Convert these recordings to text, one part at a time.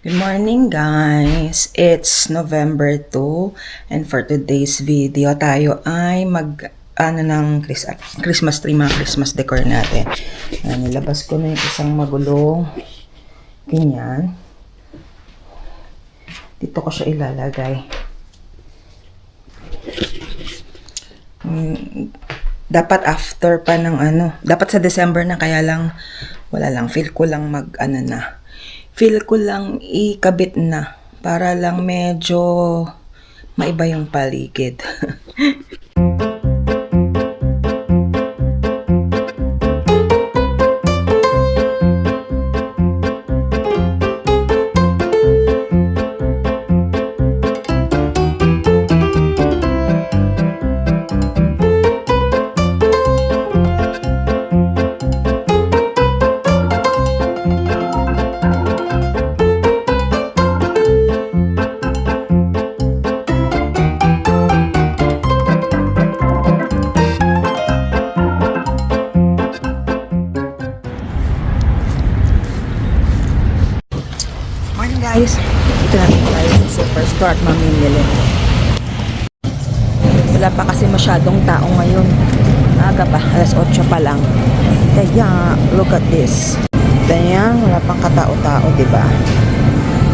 Good morning guys! It's November 2 and for today's video tayo ay ng Christmas tree, mga Christmas decor natin. Nilabas ko na yung isang magulong ganyan. Dito ko siya ilalagay. Dapat after pa ng dapat sa December na, kaya lang wala lang, feel ko lang feel ko lang ikabit na para lang medyo maiba yung paligid. Guys, ito na tayo sa superstore at mamimili. Wala pa kasi masyadong tao ngayon. Aga pa, alas 8 pa lang. Kaya, look at this. Kaya, wala pang katao-tao, diba?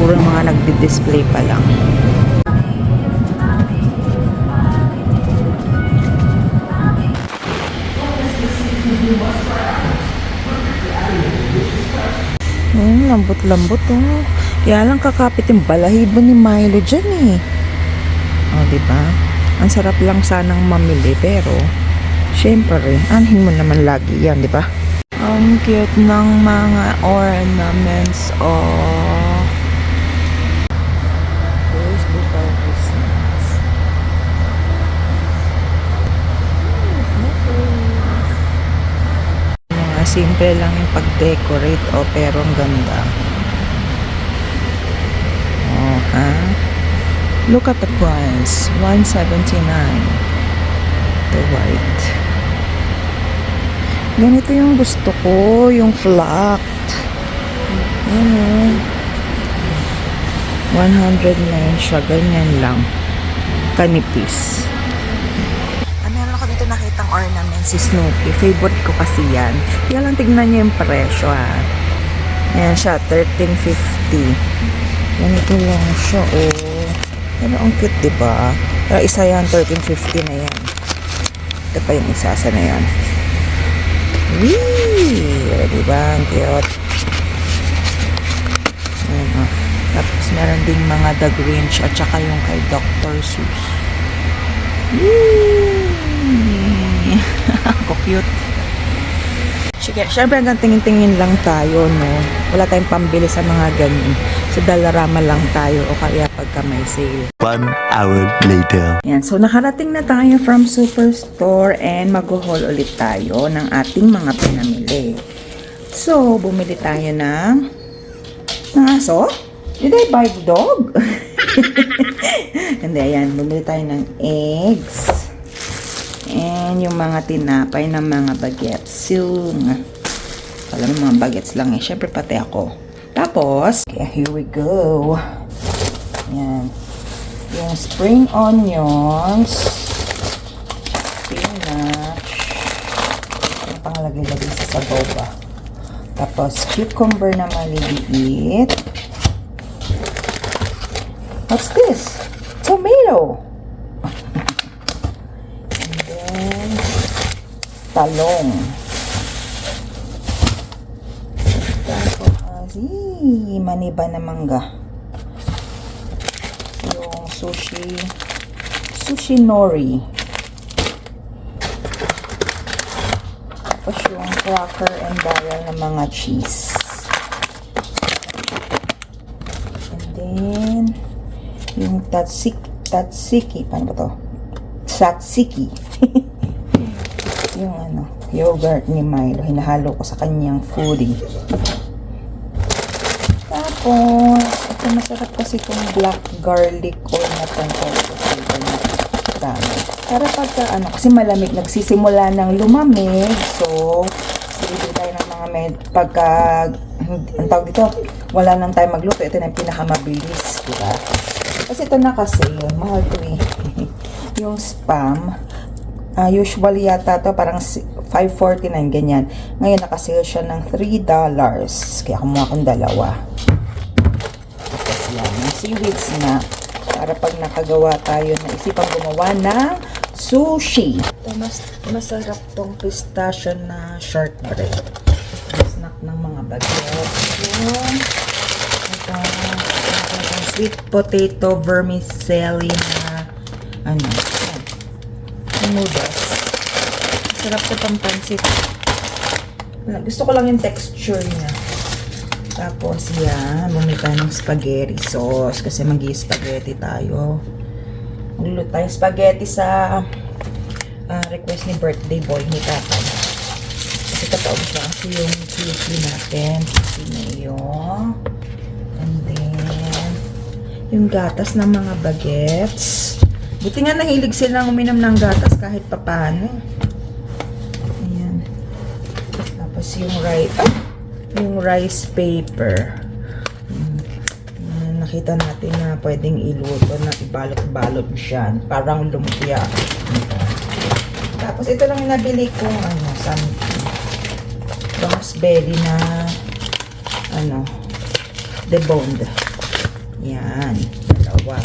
Puro mga nagdi-display pa lang. Lambot-lambot oh. Kaya lang kakapit yung balahibo ni Milo dyan eh. O, diba? Ang sarap lang sanang mamili, pero syempre, anhin mo naman lagi yan, diba? Ang cute ng mga ornaments oh. Days before Christmas. Mga simple lang yung pag-decorate oh, pero ang ganda. Look at the price, $179. The white. Ganito yung gusto ko, yung flocked. Yan o. 109 siya, ganyan lang. Kanipis. Meron ako dito nakitang ornament si Snoopy. Favorite ko kasi yan. Kaya lang tignan niyo yung presyo ha. Ayan siya, $13.50. Ganito lang siya oh. Pero ang cute, diba? Pero isa yan, $13.50 na yan. Ito pa yung isa na yan. Wee! Diba? Ang cute. Ayan, oh. Tapos meron ding mga The Grinch at saka yung kay Dr. Seuss. Wee! Ako cute. Siyempre hanggang tingin-tingin lang tayo, no? Wala tayong pambili sa mga ganyan. Sa Dollarama lang tayo o kaya pagka may sale. 1 hour later. Yan, so nakarating na tayo from Superstore and mag-haul ulit tayo ng ating mga pinamili. So, bumili tayo ng aso? Did I buy the dog? Hindi, ayan, bumili tayo ng eggs. And yung mga tinapay ng mga bagets. Yung, alam mo, mga bagets lang eh. Siyempre pati ako. Tapos, okay, here we go. Ayan. Yung spring onions. Spinach. Ano pangalagay-lagay sa sabaw ba? Tapos, cucumber na maliliit. What's this? Tomato. Talong. Tapos, maniba na mangga. Yung sushi nori. Tapos yung cracker and barrel ng mga cheese. And then, yung tatsiki. Paano ba to? Tzatziki. Yung yogurt ni Milo. Hinahalo ko sa kanyang foodie. Tapos, ito masarap kasi itong black garlic oil na tongkol. Dami. Para pagka, kasi malamig, nagsisimula ng lumamig. So, bibili tayo ng mga pagka ang tawag dito, wala nang tayo magluto. Ito na yung pinakamabilis, diba? Kasi ito na kasi, mahal to eh. Yung Spam, usually yata to parang $5.49, ganyan. Ngayon nakasale siya ng $3. Kaya kumuha akong dalawa. Tapos yan, yung seaweeds na, para pag nakagawa tayo na isipang gumawa ng sushi. Ito, masarap tong pistachio na shortbread. Snack ng mga bagets. Ito, sweet potato vermicelli na ano, yan. Yung noodles. Sarap ko pang pansit. Gusto ko lang yung texture niya. Tapos yan, bumili tayo ng spaghetti sauce kasi mag-i-spaghetti tayo. Magluluto tayo spaghetti sa request ni birthday boy ni Tatay. Kasi katawag siya kasi yung QC natin. Sinayo. And then, yung gatas ng mga bagets. Buti nga nahilig silang uminom ng gatas kahit papano. Ayan. Tapos yung rice paper. Nakita natin na pwedeng iluto na ibalot-balot siya. Parang lumpia. Tapos ito lang yung nabili kong something. Raspberry na deboned. Yan. Dalawa.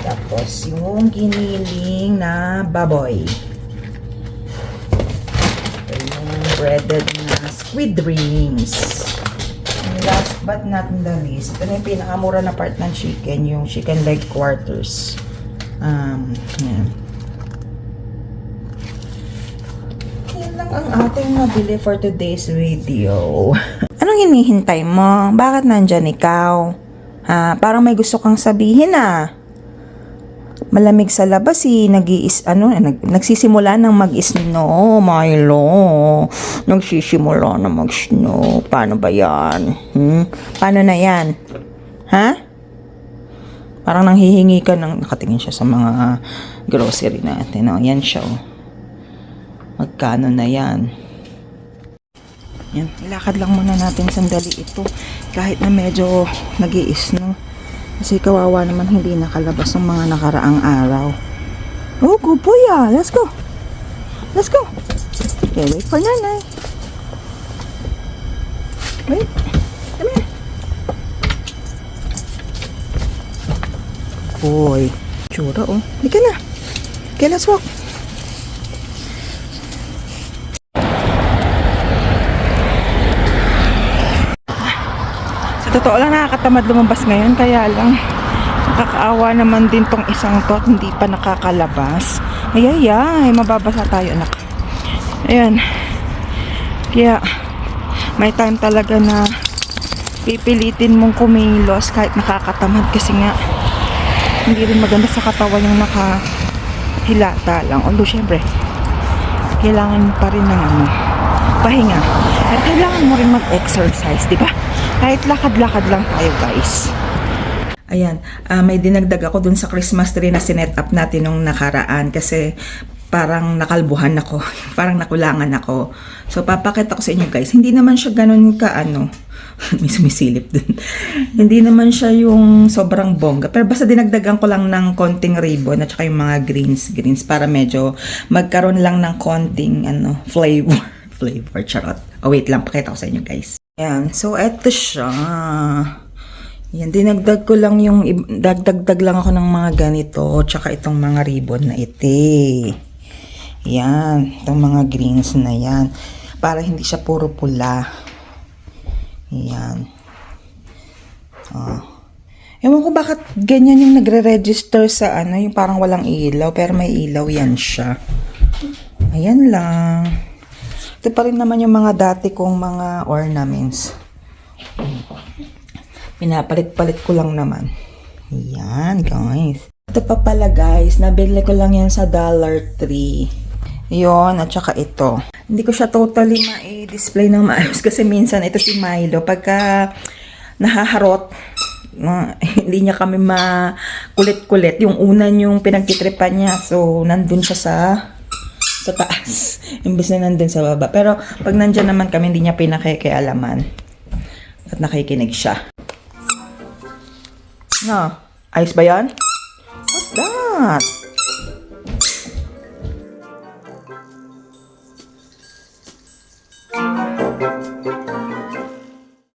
Tapos yung giniling na baboy. Ito yung breaded na squid rings. And last but not the least, ito na yung pinakamura na part ng chicken, yung chicken leg quarters. Yan. Yan lang ang ating nabili for today's video. Anong hinihintay mo? Bakit nandyan ikaw? Parang may gusto kang sabihin Malamig sa labas nagsisimula ng mag-snow, Milo. Nagsisimula na mag-snow. Paano ba yan? Paano na yan? Ha? Parang nanghihingi ka nakatingin siya sa mga grocery natin. Yan siya. Magkano na yan? Yan. Ilakad lang muna natin sandali ito. Kahit na medyo nag-i-snow. Kasi kawawa naman hindi nakalabas ng mga nakaraang araw. Oh, good boy Let's go. Let's go. Okay, wait for nanay. Wait. Come here. Boy. Tsura Halika na. Okay, let's walk. Sa totoo lang nakakatamad lumabas ngayon, kaya lang nakakaawa naman din tong isang to at hindi pa nakakalabas. Ay, mababasa tayo anak. Ayan. Kaya may time talaga na pipilitin mong kumilos kahit nakakatamad kasi nga hindi rin maganda sa katawan yung nakahilata lang. Although syempre kailangan pa rin ng pahinga. At kailangan mo rin mag-exercise, di ba? Kahit lakad-lakad lang tayo, guys. Ayan, may dinagdag ako dun sa Christmas tree na sinet up natin nung nakaraan kasi parang nakalbuhan ako. Parang nakulangan ako. So, papakita ko sa inyo, guys. Hindi naman siya ganun ka, may sumisilip dun. Hindi naman siya yung sobrang bongga. Pero basta dinagdagan ko lang ng konting ribbon at saka yung mga greens para medyo magkaroon lang ng konting, flavor, charot. Wait lang, pakita ko sa inyo, guys. Ayan, so eto siya. Yan, dinagdag ko lang dagdag lang ako ng mga ganito, tsaka itong mga ribbon na iti. Yan, itong mga greens na yan. Para hindi siya puro pula. Yan. Ewan ko bakit ganyan yung nagre-register sa yung parang walang ilaw, pero may ilaw yan siya. Ayan lang. Ito pa rin naman yung mga dati kong mga ornaments. Pinapalit-palit ko lang naman. Yan, guys. Ito pa pala, guys. Nabili ko lang yan sa Dollar Tree. Yon at saka ito. Hindi ko siya totally ma-display ng maayos kasi minsan ito si Milo. Pagka nahaharot, hindi niya kami makulit-kulit. Yung unan yung pinagtitripan niya. So, nandun siya sa sa taas. Imbes na nandun sa baba. Pero pag nandyan naman kami, hindi niya pinakikialaman. At nakikinig siya. No? Ayos ba yan? What's that?